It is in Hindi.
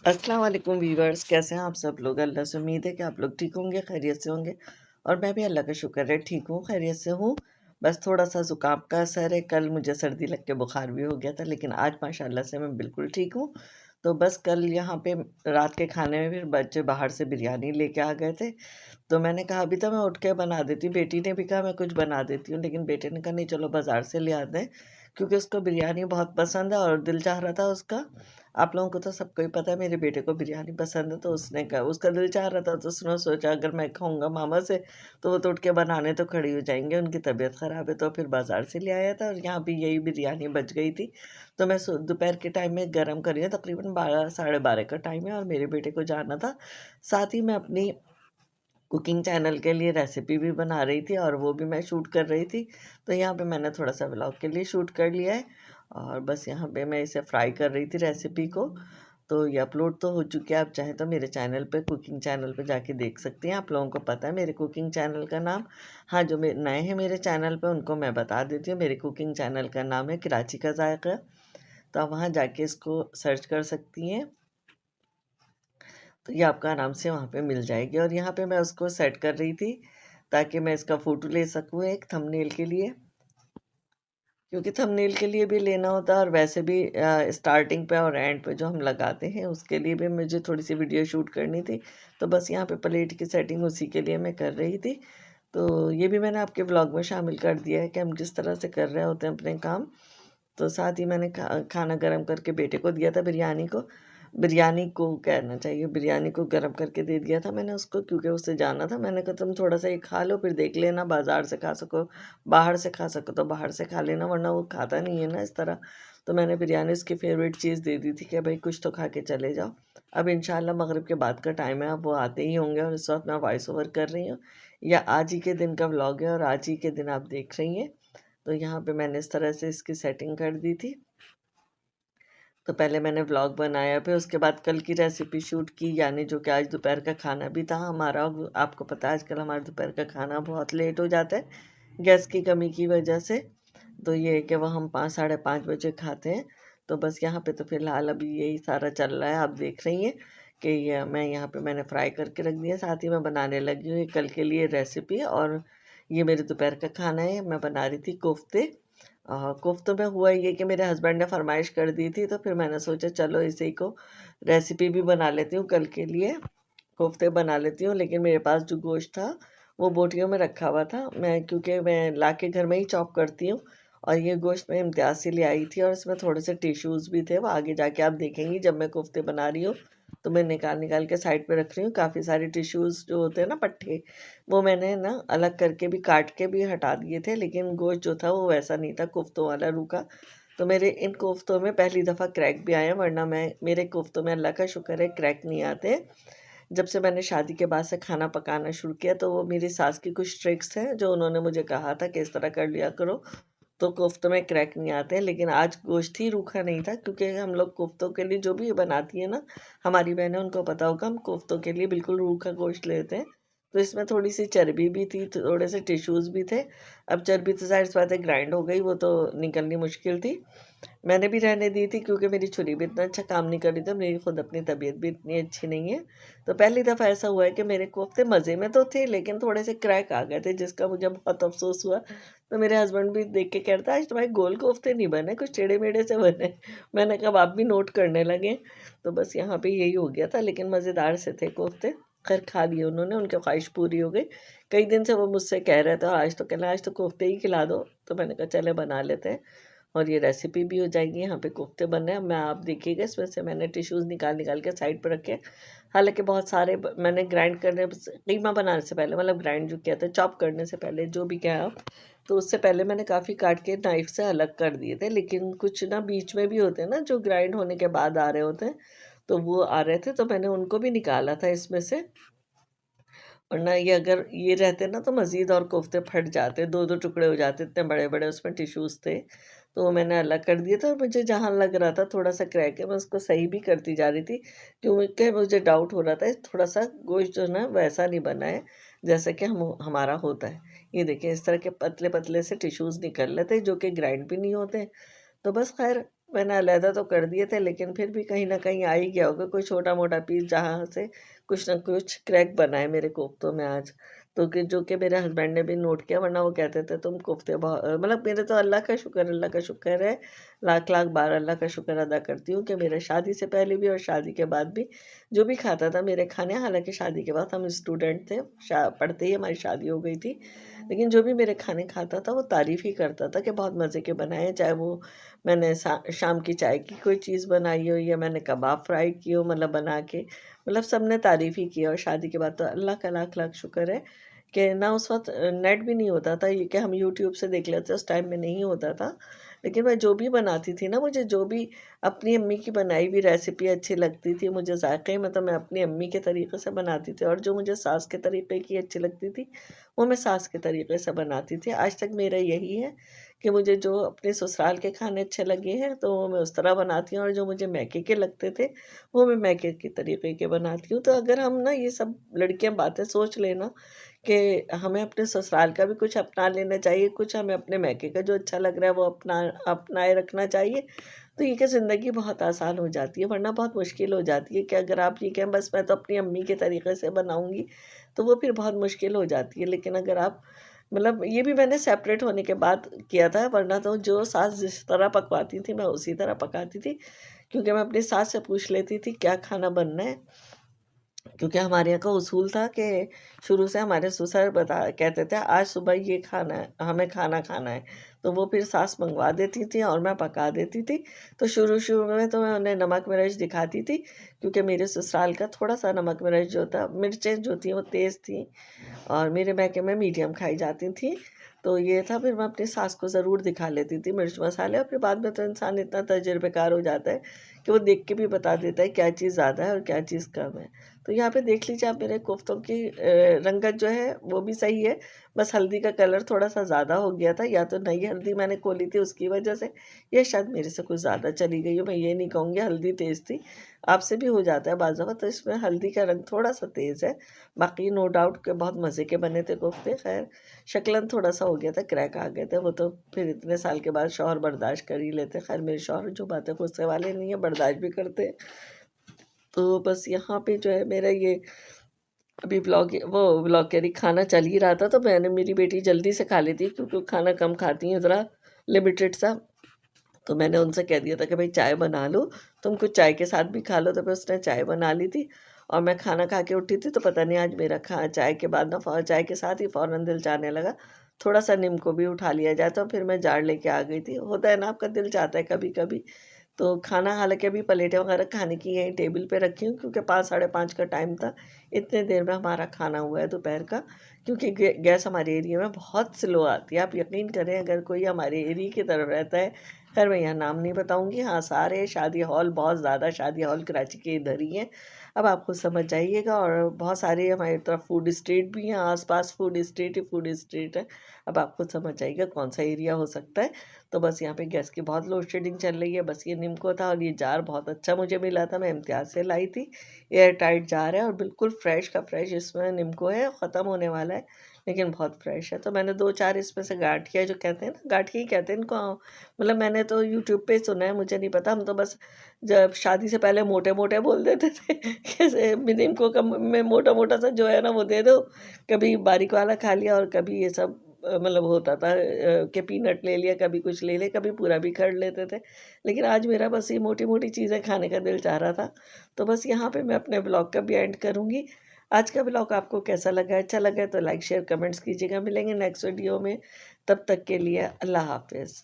अस्सलाम वालेकुम वीवर्स, कैसे हैं आप सब लोग। अल्लाह से उम्मीद है कि आप लोग ठीक होंगे, खैरियत से होंगे। और मैं भी अल्लाह का शुक्र है ठीक हूँ, खैरियत से हूँ। बस थोड़ा-सा ज़ुकाम का असर है, कल मुझे सर्दी लग के बुखार भी हो गया था, लेकिन आज माशाल्लाह से मैं बिल्कुल ठीक हूँ। तो बस कल यहाँ पे रात के खाने में फिर बच्चे बाहर से बिरयानी लेके आ गए थे, तो मैंने कहा अभी तो मैं उठ के बना देती हूँ। बेटी ने भी कहा मैं कुछ बना देती हूँ, लेकिन बेटे ने कहा नहीं चलो बाज़ार से ले आते हैं, क्योंकि उसको बिरयानी बहुत पसंद है और दिल चाह रहा था उसका। आप लोगों को तो सबको ही पता है मेरे बेटे को बिरयानी पसंद है, तो उसने कहा उसका दिल चाह रहा था, तो उसने सोचा अगर मैं खाऊँगा मामा से तो वो तो उठ के बनाने तो खड़ी हो जाएँगे, उनकी तबीयत ख़राब है। तो फिर बाज़ार से ले आया था और यहाँ भी यही बिरयानी बच गई थी। तो मैं दोपहर के टाइम में गरम कर रही हूँ, तकरीबन 12 साढ़े 12 का टाइम है और मेरे बेटे को जाना था। साथ ही मैं अपनी कुकिंग चैनल के लिए रेसिपी भी बना रही थी और वो भी मैं शूट कर रही थी। तो यहाँ पे मैंने थोड़ा-सा व्लॉग के लिए शूट कर लिया है और बस यहाँ पे मैं इसे फ्राई कर रही थी रेसिपी को। तो ये अपलोड तो हो चुकी है, आप चाहें तो मेरे चैनल पे कुकिंग चैनल पे जाके देख सकती हैं। आप लोगों को पता है मेरे कुकिंग चैनल का नाम। हाँ, जो नए हैं मेरे चैनल पे उनको मैं बता देती हूँ, मेरे कुकिंग चैनल का नाम है कराची का ज़ायक़ा। तो आप वहाँ जाके इसको सर्च कर सकती हैं। तो ये आपको आराम से वहाँ पे मिल जाएगी और यहाँ पे मैं उसको सेट कर रही थी ताकि मैं इसका फ़ोटो ले सकूँ एक थंबनेल के लिए, क्योंकि थंबनेल के लिए भी लेना होता है और वैसे भी स्टार्टिंग पे और एंड पे जो हम लगाते हैं उसके लिए भी मुझे थोड़ी-सी वीडियो शूट करनी थी। तो बस यहाँ पे प्लेट की सेटिंग उसी के लिए मैं कर रही थी। तो ये भी मैंने आपके व्लॉग में शामिल कर दिया है कि हम जिस तरह से कर रहे होते हैं अपने काम। तो साथ ही मैंने खाना गरम करके बेटे को दिया था, बिरयानी को कहना चाहिए, बिरयानी को गरम करके दे दिया था मैंने उसको, क्योंकि उससे जाना था। मैंने कहा तुम थोड़ा-सा ये खा लो, फिर देख लेना बाज़ार से खा सको, बाहर से खा सको तो बाहर से खा लेना, वरना वो खाता नहीं है ना इस तरह। तो मैंने बिरयानी उसकी फ़ेवरेट चीज़ दे दी थी कि भई कुछ तो खा के चले जाओ। अब इंशाल्लाह मगरिब के बाद का टाइम है, अब वो आते ही होंगे और इस वक़्त मैं वॉइस ओवर कर रही हूँ। या आज ही के दिन का व्लॉग है और आज ही के दिन आप देख रही हैं। तो यहाँ पे मैंने इस तरह से इसकी सेटिंग कर दी थी। तो पहले मैंने व्लॉग बनाया, फिर उसके बाद कल की रेसिपी शूट की, यानी जो कि आज दोपहर का खाना भी था हमारा। आपको पता है आजकल हमारा दोपहर का खाना बहुत लेट हो जाता है गैस की कमी की वजह से। तो ये है कि वो हम 5 साढ़े 5 बजे खाते हैं। तो बस यहाँ पे तो फ़िलहाल अभी यही सारा चल रहा है, आप देख रही हैं कि ये मैं यहाँ पे मैंने फ्राई करके रख दिया, साथ ही मैं बनाने लगी हूँ ये कल के लिए रेसिपी। और ये मेरे दोपहर का खाना है, मैं बना रही थी कोफ्ते। कोफ्तों में हुआ ये कि मेरे हस्बैंड ने फ़रमाइश कर दी थी, तो फिर मैंने सोचा चलो इसी को रेसिपी भी बना लेती हूँ कल के लिए, कोफ्ते बना लेती हूँ। लेकिन मेरे पास जो गोश्त था वो बोटियों में रखा हुआ था, क्योंकि मैं लाके घर में ही चॉप करती हूँ। और ये गोश्त मैं इम्तियाज़ से ले आई थी और इसमें थोड़े से टिश्यूज़ भी थे, वो आगे जाके आप देखेंगी जब मैं कोफ्ते बना रही हूँ। तो मैं निकाल-निकाल के साइड पे रख रही हूँ, काफ़ी सारे टिश्यूज़ जो होते हैं ना, पट्टे, वो मैंने ना अलग करके भी काट के भी हटा दिए थे, लेकिन गोश्त जो था वो वैसा नहीं था कोफ्तों वाला रूखा। तो मेरे इन कोफ्तों में पहली दफ़ा क्रैक भी आए हैं, वरना मेरे कोफ्तों में अल्लाह का शुक्र है क्रैक नहीं आते। जब से मैंने शादी के बाद से खाना पकाना शुरू किया, तो वो मेरी सास की कुछ ट्रिक्स हैं जो उन्होंने मुझे कहा था कि इस तरह कर लिया करो, तो कोफ्तों में क्रैक नहीं आते हैं। लेकिन आज गोश्त ही रूखा नहीं था, क्योंकि हम लोग कोफ्तों के लिए जो भी बनाती है ना हमारी बहनें, उनको पता होगा, हम कोफ्तों के लिए बिल्कुल रूखा गोश्त लेते हैं। तो इसमें थोड़ी-सी चर्बी भी थी, थोड़े से टिश्यूज़ भी थे। अब चर्बी तो ज़ाहिर-सी बात है ग्राइंड हो गई, वो तो निकलनी मुश्किल थी। मैंने भी रहने दी थी क्योंकि मेरी छुरी भी इतना अच्छा काम नहीं कर रही थी, मेरी खुद अपनी तबीयत भी इतनी अच्छी नहीं है। तो पहली दफ़ा ऐसा हुआ है कि मेरे कोफ्ते मज़े में तो थे, लेकिन थोड़े से क्रैक आ गए थे, जिसका मुझे बहुत अफ़सोस हुआ। तो मेरे हस्बैंड भी देख के कहता आज तुम्हारे गोल कोफ्ते नहीं बने, कुछ टेढ़े-मेढ़े से बने। मैंने कहा अब आप भी नोट करने लगे। तो बस यहाँ पे यही हो गया था, लेकिन मज़ेदार से थे कोफ्ते। खैर खा लिए उन्होंने, उनकी ख़्वाहिश पूरी हो गई। कई दिन से वो मुझसे कह रहे थे और आज तो कोफ्ते ही खिला दो। तो मैंने कहा चले बना लेते हैं और ये रेसिपी भी हो जाएगी। यहाँ पे कोफ्ते बन रहे हैं, मैं आप देखिएगा, इसमें से मैंने टिश्यूज़ निकाल-निकाल के साइड पे रखे। हालाँकि बहुत सारे मैंने ग्राइंड करने कीमा बनाने से पहले, मतलब ग्राइंड जो किया था, चॉप करने से पहले, जो भी कहें आप, तो उससे पहले मैंने काफ़ी काट के नाइफ़ से अलग कर दिए थे। लेकिन कुछ ना बीच में भी होते हैं ना जो ग्राइंड होने के बाद आ रहे होते हैं, तो वो आ रहे थे, तो मैंने उनको भी निकाला था इसमें से। वरना ये अगर ये रहते ना तो मज़ीद और कोफ्ते फट जाते, 2-2 टुकड़े हो जाते, इतने बड़े-बड़े उसमें टिश्यूज़ थे। तो वो मैंने अलग कर दिए थे और मुझे जहाँ लग रहा था थोड़ा-सा क्रैक है, मैं उसको सही भी करती जा रही थी, क्योंकि मुझे डाउट हो रहा था थोड़ा-सा गोश्त जो है ना वैसा नहीं बना है, जैसा कि हम हमारा होता है। ये देखिए इस तरह के पतले-पतले से टिश्यूज़ निकल रहे थे, जो कि ग्राइंड भी नहीं होते। तो बस ख़ैर मैंने अलहदा तो कर दिए थे, लेकिन फिर भी कहीं न कहीं आ ही गया होगा कोई छोटा-मोटा पीस जहाँ से कुछ न कुछ क्रैक बना है मेरे कोफ्तों में आज। तो कि जो कि मेरे हस्बैंड ने भी नोट किया, वरना वो कहते थे तुम कोफ्ते मतलब मेरे तो अल्लाह का शुक्र है, लाख-लाख बार अल्लाह का शुक्र अदा करती हूँ कि मेरे शादी से पहले भी और शादी के बाद भी जो भी खाता था मेरे खाने, हालाँकि शादी के बाद हम स्टूडेंट थे, पढ़ते ही हमारी शादी हो गई थी। लेकिन जो भी मेरे खाने खाता था वो तारीफ़ ही करता था कि बहुत मज़े के बनाए हैं, चाहे वो मैंने शाम की चाय की कोई चीज़ बनाई हो या मैंने कबाब फ्राई किए हो मतलब बना के, मतलब सबने तारीफ़ ही की। और शादी के बाद तो अल्लाह का लाख-लाख शुक्र है कि ना उस वक़्त नेट भी नहीं होता था, ये कि हम यूट्यूब से देख लेते, उस टाइम में नहीं होता था। लेकिन मैं जो भी बनाती थी ना, मुझे जो भी अपनी अम्मी की बनाई हुई रेसिपी अच्छी लगती थी, मुझे ज़ायक़े में तो मैं अपनी अम्मी के तरीके से बनाती थी, और जो मुझे सास के तरीके की अच्छी लगती थी, वो मैं सास के तरीके से बनाती थी। आज तक मेरा यही है कि मुझे जो अपने ससुराल के खाने अच्छे लगे हैं, तो वो मैं उस तरह बनाती हूँ, और जो मुझे मायके के लगते थे, वो मैं मायके के तरीके के बनाती हूँ। तो अगर हम ना ये सब लड़कियाँ बातें सोच लें ना कि हमें अपने ससुराल का भी कुछ अपना लेना चाहिए, कुछ हमें अपने मायके का जो अच्छा लग रहा है वो अपनाए रखना चाहिए, तो ये क्या ज़िंदगी बहुत आसान हो जाती है, वरना बहुत मुश्किल हो जाती है कि अगर आप ये कहें बस मैं तो अपनी अम्मी के तरीके से बनाऊँगी, तो वो फिर बहुत मुश्किल हो जाती है। लेकिन अगर आप मतलब ये भी मैंने सेपरेट होने के बाद किया था, वरना तो जो सास जिस तरह पकवाती थी, मैं उसी तरह पकाती थी, क्योंकि मैं अपनी सास से पूछ लेती थी क्या खाना बनना है। क्योंकि हमारे यहाँ का उसूल था कि शुरू से हमारे ससुर कहते थे आज सुबह ये खाना है, हमें खाना खाना है। तो वो फिर सास मँगवा देती थी और मैं पका देती थी। तो शुरू-शुरू में तो मैं उन्हें नमक मिर्च दिखाती थी, क्योंकि मेरे ससुराल का थोड़ा-सा नमक मिर्च जो था, मिर्चें जो थी वो तेज़ थी, और मेरे मायके में मीडियम खाई जाती थी। तो ये था, फिर मैं अपनी सास को ज़रूर दिखा लेती थी मिर्च मसाले, और फिर बाद में तो इंसान इतना तजुर्बेकार हो जाता है कि वो देख के भी बता देता है क्या चीज़ ज़्यादा है और क्या चीज़ कम है। तो यहाँ पे देख लीजिए आप, मेरे कोफ्तों की रंगत जो है वो भी सही है, बस हल्दी का कलर थोड़ा-सा ज़्यादा हो गया था, या तो नई हल्दी मैंने खोली थी उसकी वजह से, या शायद मेरे से कुछ ज़्यादा चली गई हो, मैं ये नहीं कहूँगी, हल्दी तेज़ थी। आपसे भी हो जाता है बाज़ दफ़ा, तो इसमें हल्दी का रंग थोड़ा-सा तेज़ है। बाकी नो डाउट कि बहुत मज़े के बने थे कोफ्ते। ख़ैर शक्लन थोड़ा-सा हो गया था, क्रैक आ गए थे, वो तो फिर इतने साल के बाद शौहर बर्दाश्त कर ही लेते हैं। ख़ैर मेरे शौहर जो बातें गुस्से वाले नहीं हैं, बर्दाश्त भी करते हैं। तो बस यहाँ पे जो है मेरा ये अभी व्लॉग कह रही, खाना चल ही रहा था, तो मैंने, मेरी बेटी जल्दी से खा लेती है क्योंकि वो खाना कम खाती हैं, ज़रा लिमिटेड सा। तो मैंने उनसे कह दिया था कि भई चाय बना लो, तुम कुछ चाय के साथ भी खा लो, तो फिर उसने चाय बना ली थी, और मैं खाना खा के उठी थी, तो पता नहीं आज मेरा खा चाय के बाद ना चाय के साथ ही फ़ौरन दिल चाहने लगा, थोड़ा-सा नीम को भी उठा लिया जाए, तो फिर मैं जार लेके आ गई थी। होता है ना, आपका दिल चाहता है कभी-कभी। तो खाना हालाँकि अभी प्लेटें वगैरह खाने की यहीं टेबल पे रखी हूँ, क्योंकि 5 साढ़े 5 का टाइम था, इतने देर में हमारा खाना हुआ है दोपहर का। क्योंकि गैस हमारे एरिया में बहुत स्लो आती है, आप यकीन करें, अगर कोई हमारे एरिया की तरफ रहता है, खैर मैं यहाँ नाम नहीं बताऊँगी, हाँ, सारे शादी हॉल, बहुत ज़्यादा शादी हॉल कराची के इधर ही हैं। अब आप खुद समझ जाइएगा, और बहुत सारे हमारी तरफ फूड स्ट्रीट भी हैं, आस-पास फूड स्ट्रीट ही फूड स्ट्रीट है। अब आप खुद समझ जाइएगा कौन-सा एरिया हो सकता है। तो बस यहाँ पे गैस की बहुत लोड शेडिंग चल रही है। बस ये निम्को था, और ये जार बहुत अच्छा मुझे मिला था, मैं इम्तियाज़ से लाई थी। एयर टाइट जार है और बिल्कुल फ्रेश का फ्रेश इसमें निम्को है, ख़त्म होने वाला है, लेकिन बहुत फ्रेश है। तो मैंने 2-4 इसमें से गाँठिया जो कहते हैं ना, गाँठिया ही कहते हैं इनको, मतलब मैंने तो यूट्यूब पे सुना है, मुझे नहीं पता। हम तो बस जब शादी से पहले मोटे-मोटे बोल देते थे कैसे निम्को का में मोटा-मोटा सा जो है ना वो दे दो, कभी बारीक वाला खा लिया, और कभी ये सब मतलब होता था कि पीनट ले लिया, कभी कुछ ले लिया, कभी पूरा भी खा लेते थे। लेकिन आज मेरा बस ये मोटी-मोटी चीज़ें खाने का दिल चाह रहा था। तो बस यहाँ पे मैं अपने व्लॉग का भी एंड करूँगी। आज का व्लॉग आपको कैसा लगा? अच्छा लगा तो लाइक, शेयर, कमेंट्स कीजिएगा। मिलेंगे नेक्स्ट वीडियो में, तब तक के लिए अल्लाह हाफ़िज़।